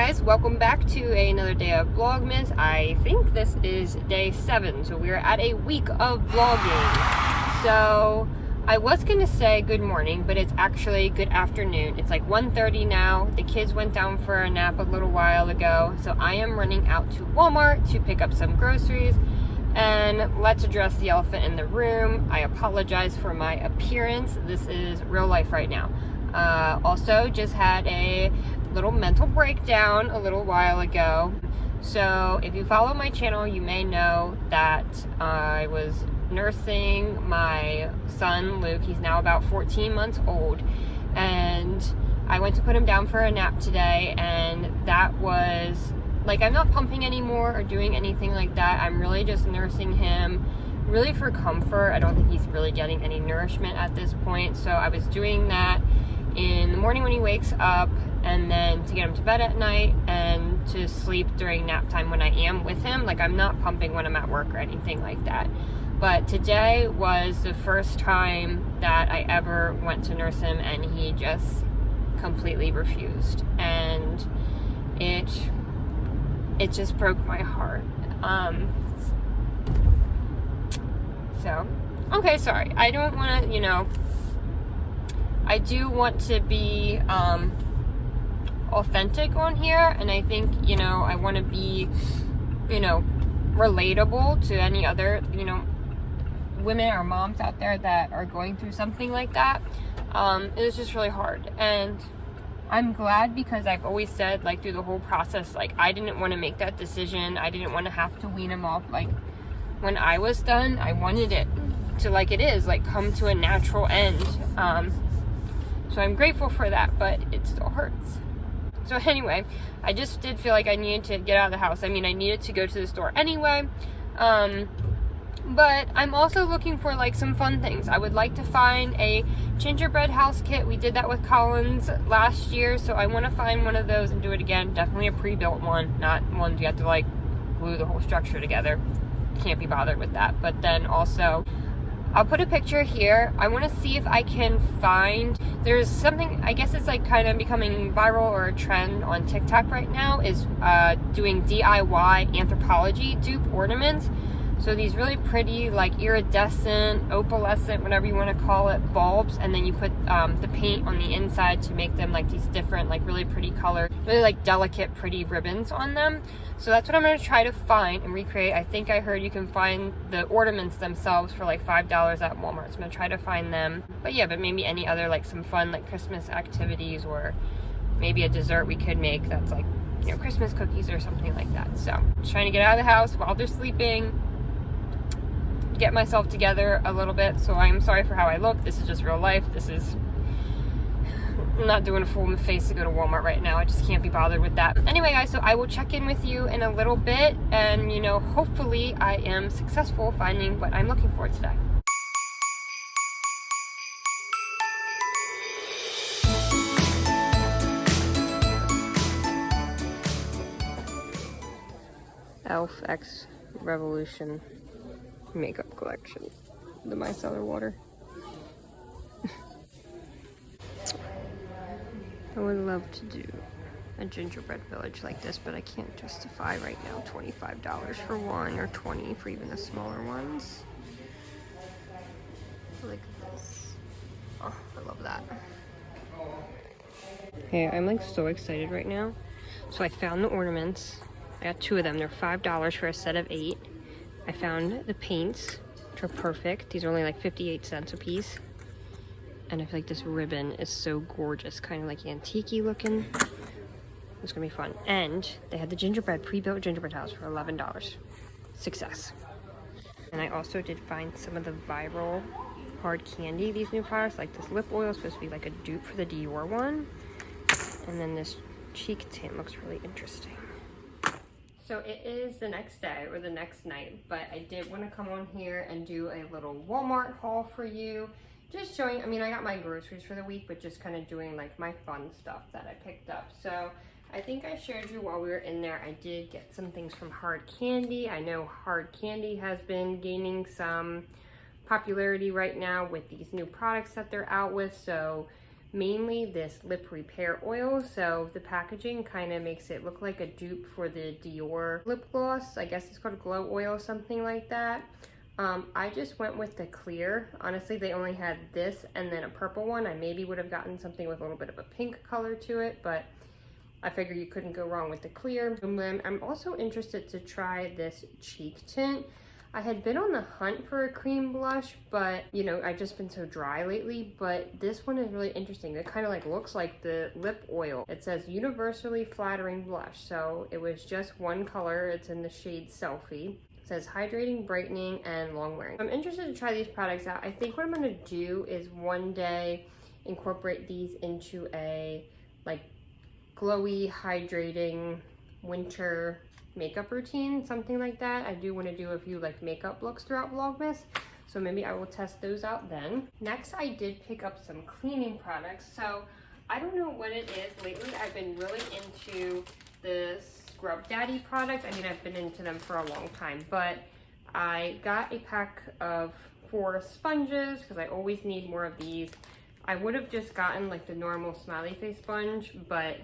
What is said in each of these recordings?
guys, welcome back to another day of Vlogmas. I think this is day 7, so we're at a week of vlogging. So I was gonna say good morning, but it's actually good afternoon. It's like 1:30 now. The kids went down for a nap a little while ago, so I am running out to Walmart to pick up some groceries. And let's address the elephant in the room. I apologize for my appearance. This is real life right now. Also just had a little mental breakdown a little while ago. So if you follow my channel, you may know that I was nursing my son Luke. He's now about 14 months old, and I went to put him down for a nap today, and that was like, I'm not pumping anymore or doing anything like that. I'm really just nursing him really for comfort. I don't think he's really getting any nourishment at this point. So I was doing that in the morning when he wakes up, and then to get him to bed at night, and to sleep during nap time when I am with him. Like, I'm not pumping when I'm at work or anything like that. But today was the first time that I ever went to nurse him, and he just completely refused. And it just broke my heart. So, okay, sorry. I don't want to, I do want to be authentic on here, and I think, I want to be, relatable to any other, women or moms out there that are going through something like that. It was just really hard, and I'm glad, because I've always said, like, through the whole process, like, I didn't want to make that decision. I didn't want to have to wean him off. Like, when I was done, I wanted it to, like it is, like, come to a natural end. So I'm grateful for that, but it still hurts. So anyway, I just did feel like I needed to get out of the house. I mean, I needed to go to the store anyway. But I'm also looking for, like, some fun things. I would like to find a gingerbread house kit. We did that with Collins last year, so I want to find one of those and do it again. Definitely a pre-built one, not ones you have to, like, glue the whole structure together. Can't be bothered with that. But then also, I'll put a picture here. I want to see if I can find, there's something, I guess it's like kind of becoming viral or a trend on TikTok right now, is doing DIY Anthropologie dupe ornaments. So these really pretty, like, iridescent, opalescent, whatever you want to call it, bulbs, and then you put the paint on the inside to make them like these different, like, really pretty color, really like delicate, pretty ribbons on them. So that's what I'm going to try to find and recreate. I think I heard you can find the ornaments themselves for like $5 at Walmart. So I'm going to try to find them. But yeah, but maybe any other, like, some fun, like, Christmas activities, or maybe a dessert we could make that's like, Christmas cookies or something like that. So just trying to get out of the house while they're sleeping, get myself together a little bit. So I'm sorry for how I look. This is just real life. I'm not doing a full face to go to Walmart right now. I just can't be bothered with that. Anyway, guys, so I will check in with you in a little bit, and hopefully I am successful finding what I'm looking for today. Elf X Revolution makeup collection, the micellar water. I would love to do a gingerbread village like this, but I can't justify right now $25 for one, or $20 for even the smaller ones. Look at this. Oh, I love that. Okay, I'm like so excited right now. So I found the ornaments. I got 2 of them. They're $5 for a set of 8. I found the paints, which are perfect. These are only like 58 cents a piece. And I feel like this ribbon is so gorgeous, kind of like antique-y looking. It's gonna be fun. And they had the gingerbread, pre-built gingerbread house for $11. Success. And I also did find some of the viral hard candy, these new products. Like this lip oil is supposed to be like a dupe for the Dior one. And then this cheek tint looks really interesting. So it is the next day, or the next night, but I did want to come on here and do a little Walmart haul for you. Just showing, I got my groceries for the week, but just kind of doing like my fun stuff that I picked up. So I think I showed you while we were in there, I did get some things from Hard Candy. I know Hard Candy has been gaining some popularity right now with these new products that they're out with. So mainly this lip repair oil. So the packaging kind of makes it look like a dupe for the Dior lip gloss. I guess it's called Glow Oil, something like that. I just went with the clear. Honestly, they only had this and then a purple one. I maybe would have gotten something with a little bit of a pink color to it, but I figured you couldn't go wrong with the clear. And then I'm also interested to try this cheek tint. I had been on the hunt for a cream blush, but you know, I've just been so dry lately, but this one is really interesting. It kind of like looks like the lip oil. It says universally flattering blush. So it was just one color. It's in the shade Selfie. It says hydrating, brightening, and long wearing. I'm interested to try these products out. I think what I'm gonna do is one day incorporate these into a like glowy, hydrating winter makeup routine, something like that. I do want to do a few like makeup looks throughout Vlogmas, so maybe I will test those out then. Next, I did pick up some cleaning products. So I don't know what it is. Lately, I've been really into the Scrub Daddy product. I mean, I've been into them for a long time, but I got a pack of 4 sponges because I always need more of these. I would have just gotten like the normal smiley face sponge, but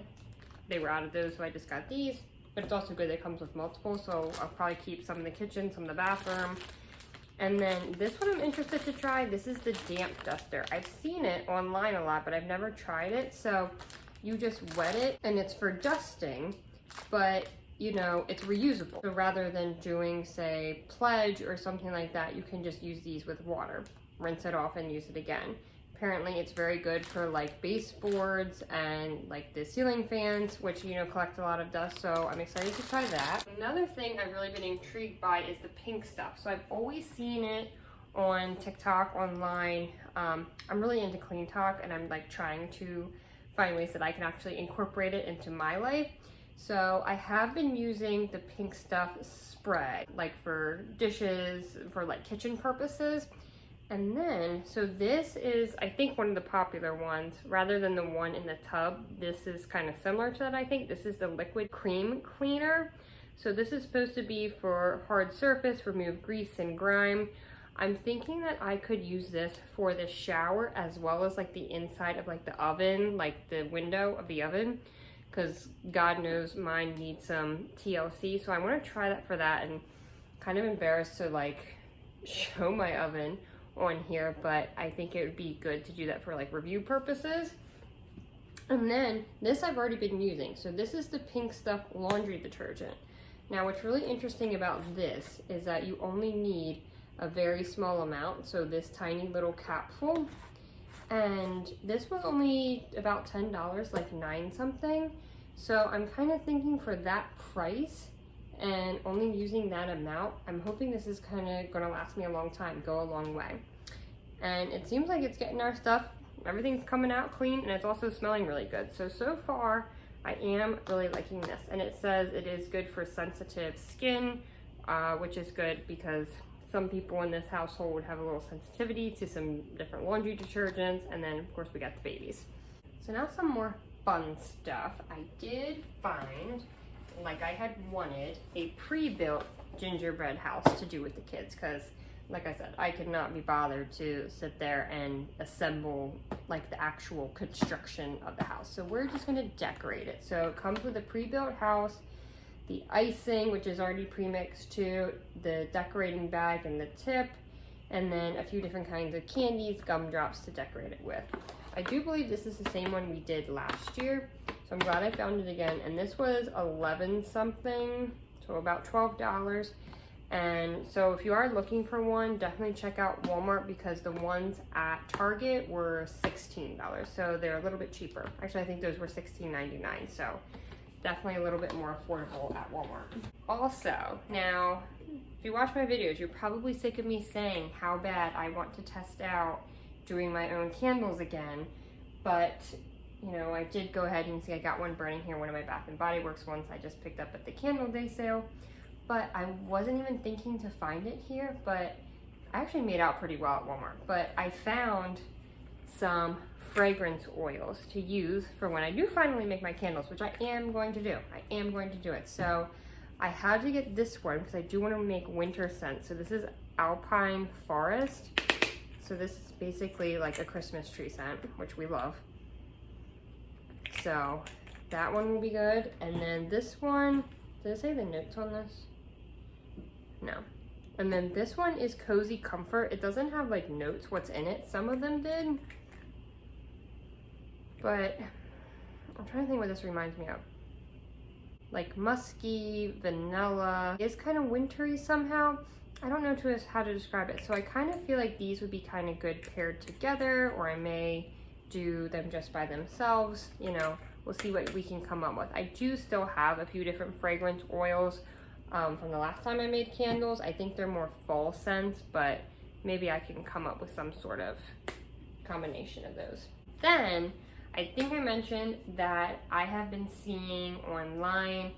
they were out of those, so I just got these. But it's also good that it comes with multiple, so I'll probably keep some in the kitchen, some in the bathroom. And then this one I'm interested to try. This is the damp duster. I've seen it online a lot, but I've never tried it. So you just wet it, and it's for dusting, but you know, it's reusable. So rather than doing, say, Pledge or something like that, you can just use these with water, rinse it off and use it again. Apparently it's very good for like baseboards and like the ceiling fans, which, you know, collect a lot of dust. So I'm excited to try that. Another thing I've really been intrigued by is the pink stuff. So I've always seen it on TikTok, online. I'm really into clean talk, and I'm like trying to find ways that I can actually incorporate it into my life. So I have been using the pink stuff spray, like for dishes, for like kitchen purposes. And then, so this is, I think, one of the popular ones. Rather than the one in the tub, this is kind of similar to that, I think. This is the liquid cream cleaner. So this is supposed to be for hard surface, remove grease and grime. I'm thinking that I could use this for the shower as well as like the inside of like the oven, like the window of the oven, because God knows mine needs some TLC. So I want to try that for that, and kind of embarrassed to like show my oven on here, but I think it would be good to do that for like review purposes. And then this I've already been using. So this is the Pink Stuff laundry detergent. Now what's really interesting about this is that you only need a very small amount, so this tiny little capful, and this was only about $10, like 9 something. So I'm kind of thinking for that price and only using that amount, I'm hoping this is kind of gonna last me a long time, go a long way. And it seems like it's getting our stuff, everything's coming out clean, and it's also smelling really good. So far, I am really liking this. And it says it is good for sensitive skin, which is good because some people in this household have a little sensitivity to some different laundry detergents. And then of course we got the babies. So now some more fun stuff. I did find, like I had wanted, a pre-built gingerbread house to do with the kids, because like I said, I could not be bothered to sit there and assemble like the actual construction of the house. So we're just gonna decorate it. So it comes with a pre-built house, the icing, which is already pre-mixed too, the decorating bag and the tip, and then a few different kinds of candies, gumdrops to decorate it with. I do believe this is the same one we did last year, so I'm glad I found it again. And this was 11 something, so about $12. And so if you are looking for one, definitely check out Walmart, because the ones at Target were $16. So they're a little bit cheaper. Actually, I think those were $16.99. So definitely a little bit more affordable at Walmart. Also, now, if you watch my videos, you're probably sick of me saying how bad I want to test out doing my own candles again. But, you know, I did go ahead and see I got one burning here, one of my Bath & Body Works ones I just picked up at the Candle Day sale. But I wasn't even thinking to find it here, but I actually made out pretty well at Walmart. But I found some fragrance oils to use for when I do finally make my candles, which I am going to do. I am going to do it. So I had to get this one because I do want to make winter scents. So this is Alpine Forest. So this is basically like a Christmas tree scent, which we love. So that one will be good. And then this one, did it say the notes on this? No. And then this one is Cozy Comfort. It doesn't have like notes what's in it. Some of them did. But I'm trying to think what this reminds me of. Like musky, vanilla. It's kind of wintry somehow. I don't know how to describe it. So I kind of feel like these would be kind of good paired together, or I may do them just by themselves. You know, we'll see what we can come up with. I do still have a few different fragrance oils from the last time I made candles. I think they're more fall scents, but maybe I can come up with some sort of combination of those. Then, I think I mentioned that I have been seeing online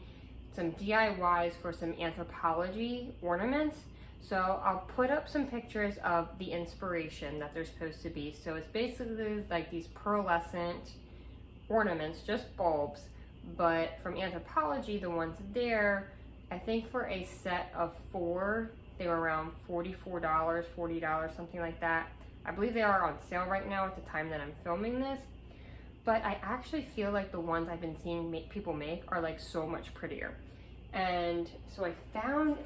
some DIYs for some Anthropologie ornaments. So I'll put up some pictures of the inspiration that they're supposed to be. So it's basically like these pearlescent ornaments, just bulbs, but from Anthropologie, the ones there, I think for a set of 4, they were around $44, $40, something like that. I believe they are on sale right now at the time that I'm filming this. But I actually feel like the ones I've been seeing people make are like so much prettier. And so I found,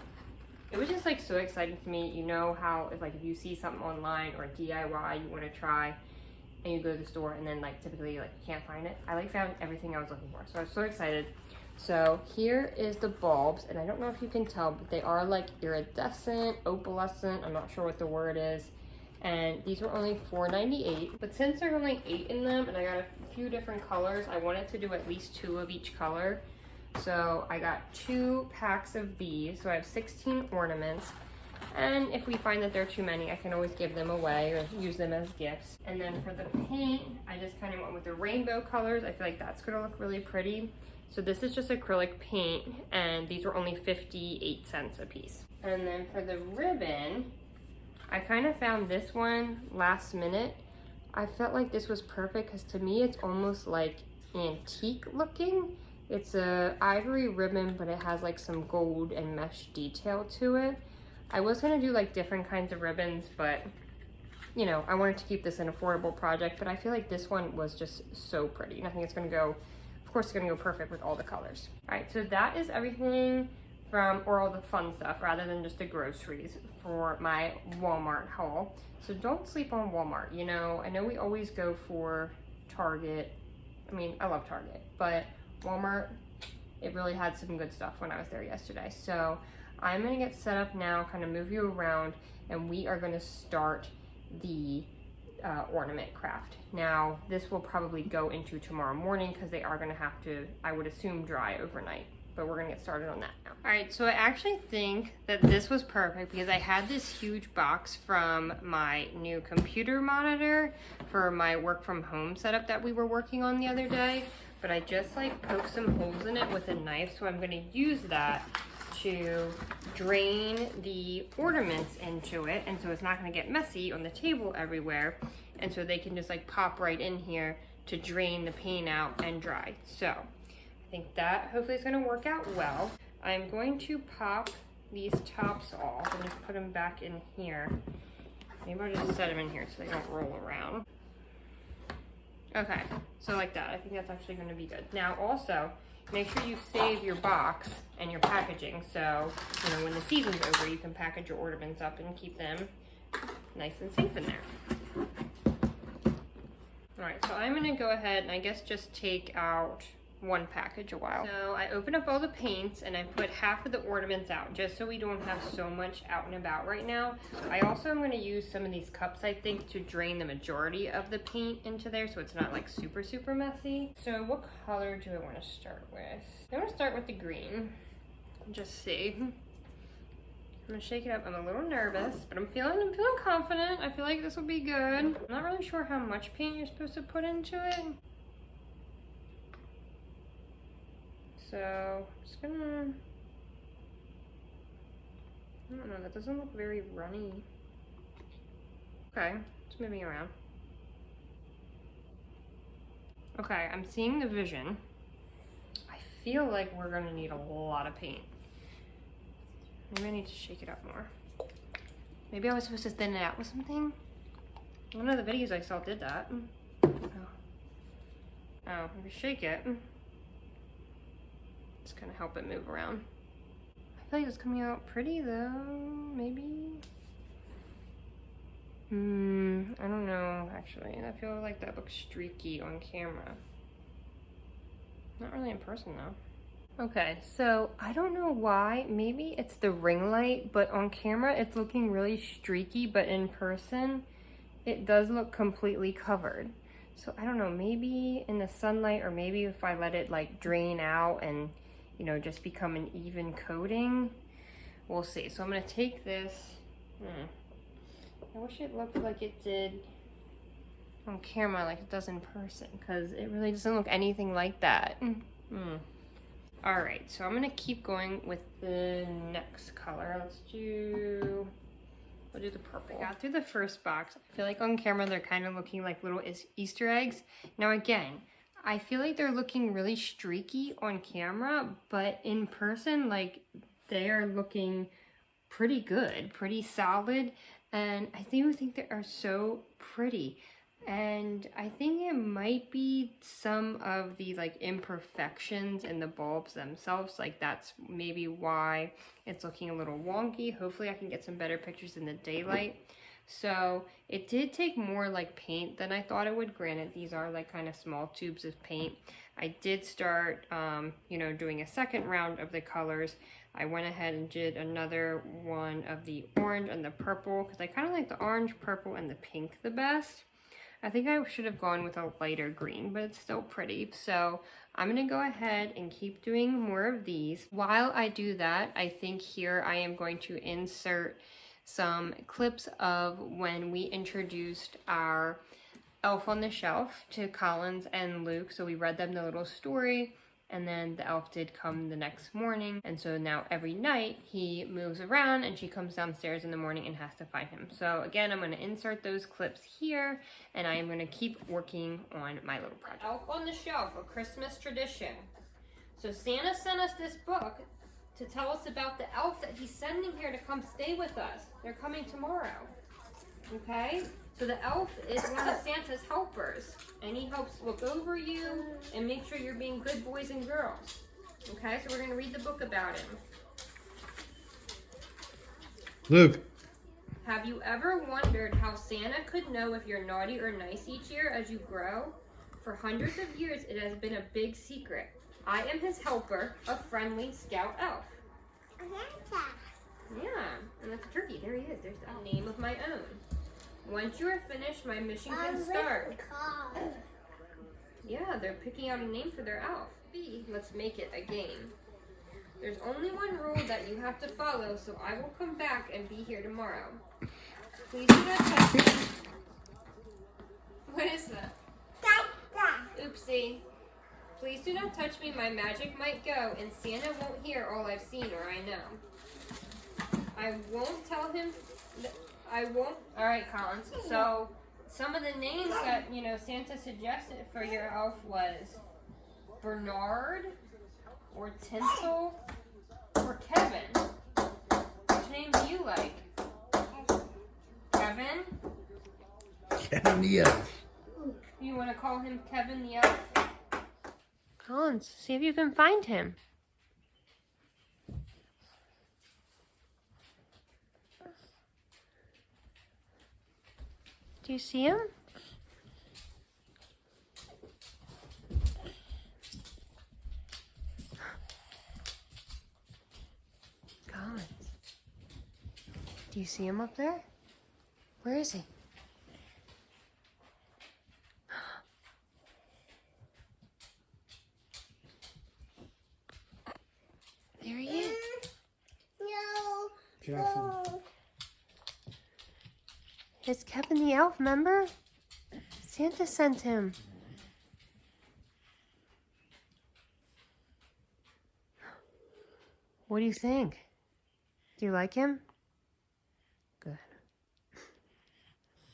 it was just like so exciting to me. You know how if you see something online or a DIY you want to try and you go to the store and then like typically like you can't find it. I like found everything I was looking for. So I was so excited. So here is the bulbs, and I don't know if you can tell, but they are like iridescent, opalescent, I'm not sure what the word is. And these were only $4.98. But since there are only 8 in them and I got a few different colors, I wanted to do at least 2 of each color. So I got 2 packs of these. So I have 16 ornaments. And if we find that there are too many, I can always give them away or use them as gifts. And then for the paint, I just kind of went with the rainbow colors. I feel like that's gonna look really pretty. So this is just acrylic paint, and these were only 58 cents a piece. And then for the ribbon, I kind of found this one last minute. I felt like this was perfect because to me it's almost like antique looking. It's a ivory ribbon, but it has like some gold and mesh detail to it. I was gonna do like different kinds of ribbons, but you know, I wanted to keep this an affordable project, but I feel like this one was just so pretty. And I think it's gonna go, of course it's gonna go perfect with all the colors. All right, so that is everything or all the fun stuff rather than just the groceries for my Walmart haul. So don't sleep on Walmart. You know, I know we always go for Target. I mean, I love Target, but Walmart, it really had some good stuff when I was there yesterday. So I'm gonna get set up now, kind of move you around, and we are gonna start the ornament craft. Now, this will probably go into tomorrow morning because they are gonna have to, I would assume, dry overnight. But we're gonna get started on that now. All right, so I actually think that this was perfect because I had this huge box from my new computer monitor for my work from home setup that we were working on the other day, but I just like poked some holes in it with a knife, so I'm gonna use that to drain the ornaments into it, and so it's not gonna get messy on the table everywhere, and so they can just like pop right in here to drain the paint out and dry. So I think that hopefully is gonna work out well. I'm going to pop these tops off and just put them back in here. Maybe I'll just set them in here so they don't roll around. Okay, so like that. I think that's actually gonna be good. Now also, make sure you save your box and your packaging so, you know, when the season's over, you can package your ornaments up and keep them nice and safe in there. All right, so I'm gonna go ahead and I guess just take out one package a while. So I opened up all the paints and I put half of the ornaments out just so we don't have so much out and about right now. I also am going to use some of these cups, I think, to drain the majority of the paint into there so it's not like super messy. So what color do I want to start with? I want to start with the green. Just see. I'm gonna shake it up. I'm a little nervous, but I'm feeling confident. I feel like this will be good. I'm not really sure how much paint you're supposed to put into it. So, I'm just gonna, I don't know, that doesn't look very runny. Okay, it's moving around. Okay, I'm seeing the vision. I feel like we're gonna need a lot of paint. Maybe I need to shake it up more. Maybe I was supposed to thin it out with something. One of the videos I saw did that. Oh. Oh, if you shake it, it's gonna help it move around. I feel like it's coming out pretty though, maybe. I don't know, actually. I feel like that looks streaky on camera. Not really in person though. Okay, so I don't know why. Maybe it's the ring light, but on camera it's looking really streaky, but in person it does look completely covered. So I don't know, maybe in the sunlight, or maybe if I let it like drain out and, you know, just become an even coating. We'll see. So I'm gonna take this. I wish it looked like it did on camera, like it does in person, because it really doesn't look anything like that. All right, so I'm gonna keep going with the next color. We'll do the purple. I got through the first box. I feel like on camera they're kind of looking like little Easter eggs. Now again, I feel like they're looking really streaky on camera, but in person, like, they are looking pretty good, pretty solid, and I do think they are so pretty. And I think it might be some of the like imperfections in the bulbs themselves, like that's maybe why it's looking a little wonky. Hopefully I can get some better pictures in the daylight. So it did take more like paint than I thought it would. Granted, these are like kind of small tubes of paint. I did start, you know, doing a second round of the colors. I went ahead and did another one of the orange and the purple, because I kind of like the orange, purple, and the pink the best. I think I should have gone with a lighter green, but it's still pretty. So I'm gonna go ahead and keep doing more of these. While I do that, I think here I am going to insert some clips of when we introduced our Elf on the Shelf to Collins and Luke. So we read them the little story, and then the elf did come the next morning. And so now every night he moves around and she comes downstairs in the morning and has to find him. So again, I'm gonna insert those clips here, and I am gonna keep working on my little project. Elf on the Shelf, a Christmas tradition. So Santa sent us this book to tell us about the elf that he's sending here to come stay with us. They're coming tomorrow, okay? So the elf is one of Santa's helpers, and he helps look over you and make sure you're being good boys and girls. Okay, so we're going to read the book about him. Luke. Have you ever wondered how Santa could know if you're naughty or nice each year as you grow? For hundreds of years, it has been a big secret. I am his helper, a friendly scout elf. Yeah, and that's a turkey. There he is. There's the name of my own. Once you are finished, my mission can start. Yeah, they're picking out a name for their elf. Let's make it a game. There's only one rule that you have to follow, so I will come back and be here tomorrow. Please do not touch me. What is that? Oopsie. Please do not touch me, my magic might go, and Santa won't hear all I've seen or I know. I won't tell him that I won't. All right, Collins. So some of the names that, you know, Santa suggested for your elf was Bernard, or Tinsel, or Kevin. Which name do you like? Kevin? Kevin the elf. You want to call him Kevin the elf? Collins, see if you can find him. Do you see him? Collins. Do you see him up there? Where is he? There he is. No. Jackson. It's Kevin the elf, remember? Santa sent him. What do you think? Do you like him? Good.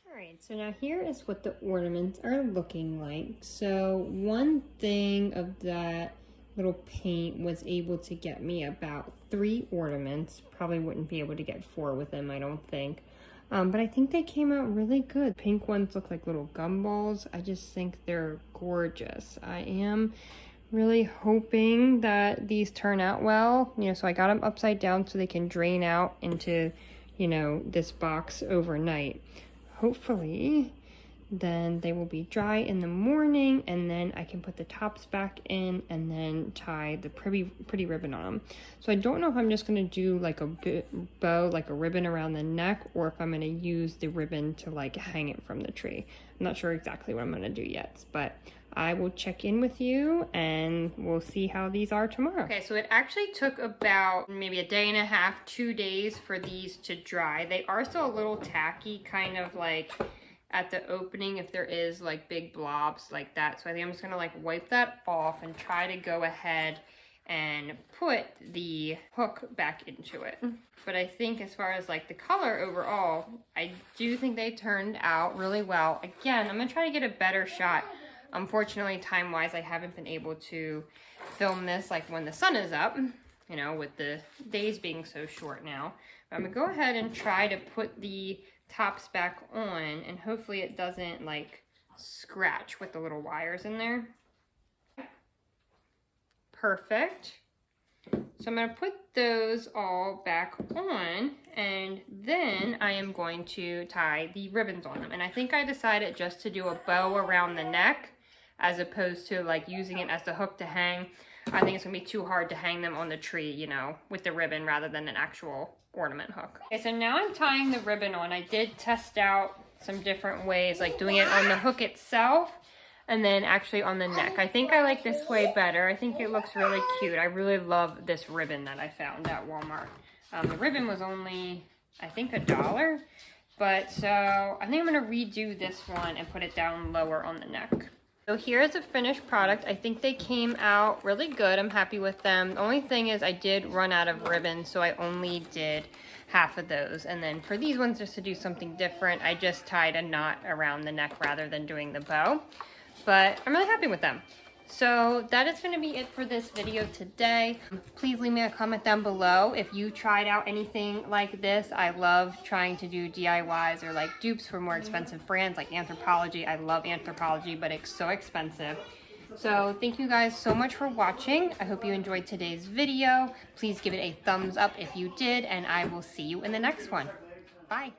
Alright, so now here is what the ornaments are looking like. So one thing of that little paint was able to get me about 3 ornaments. Probably wouldn't be able to get 4 with them, I don't think. But I think they came out really good. Pink ones look like little gumballs. I just think they're gorgeous. I am really hoping that these turn out well. You know, so I got them upside down so they can drain out into, you know, this box overnight. Hopefully, then they will be dry in the morning, and then I can put the tops back in and then tie the pretty ribbon on them. So I don't know if I'm just going to do like a bow, like a ribbon around the neck, or if I'm going to use the ribbon to like hang it from the tree. I'm not sure exactly what I'm going to do yet, but I will check in with you and we'll see how these are tomorrow. Okay, so it actually took about maybe a day and a half, 2 days for these to dry. They are still a little tacky, kind of like at the opening if there is like big blobs like that. So I think I'm just gonna like wipe that off and try to go ahead and put the hook back into it. But I think as far as like the color overall, I do think they turned out really well. Again, I'm gonna try to get a better shot. Unfortunately, time-wise, I haven't been able to film this like when the sun is up, you know, with the days being so short now. But I'm gonna go ahead and try to put the tops back on, and hopefully it doesn't like scratch with the little wires in there. Perfect. So I'm going to put those all back on, and then I am going to tie the ribbons on them. And I think I decided just to do a bow around the neck as opposed to like using it as the hook to hang. I think it's going to be too hard to hang them on the tree, you know, with the ribbon rather than an actual ornament hook. Okay, so now I'm tying the ribbon on. I did test out some different ways, like doing it on the hook itself and then actually on the neck. I think I like this way better. I think it looks really cute. I really love this ribbon that I found at Walmart. The ribbon was only, I think, $1. But so I think I'm gonna redo this one and put it down lower on the neck. So here's a finished product. I think they came out really good. I'm happy with them. The only thing is I did run out of ribbon, so I only did half of those. And then for these ones, just to do something different, I just tied a knot around the neck rather than doing the bow. But I'm really happy with them. So that is going to be it for this video today. Please leave me a comment down below if you tried out anything like this. I love trying to do DIYs or like dupes for more expensive brands like Anthropologie. I love Anthropologie, but it's so expensive. So thank you guys so much for watching. I hope you enjoyed today's video. Please give it a thumbs up if you did, and I will see you in the next one. Bye.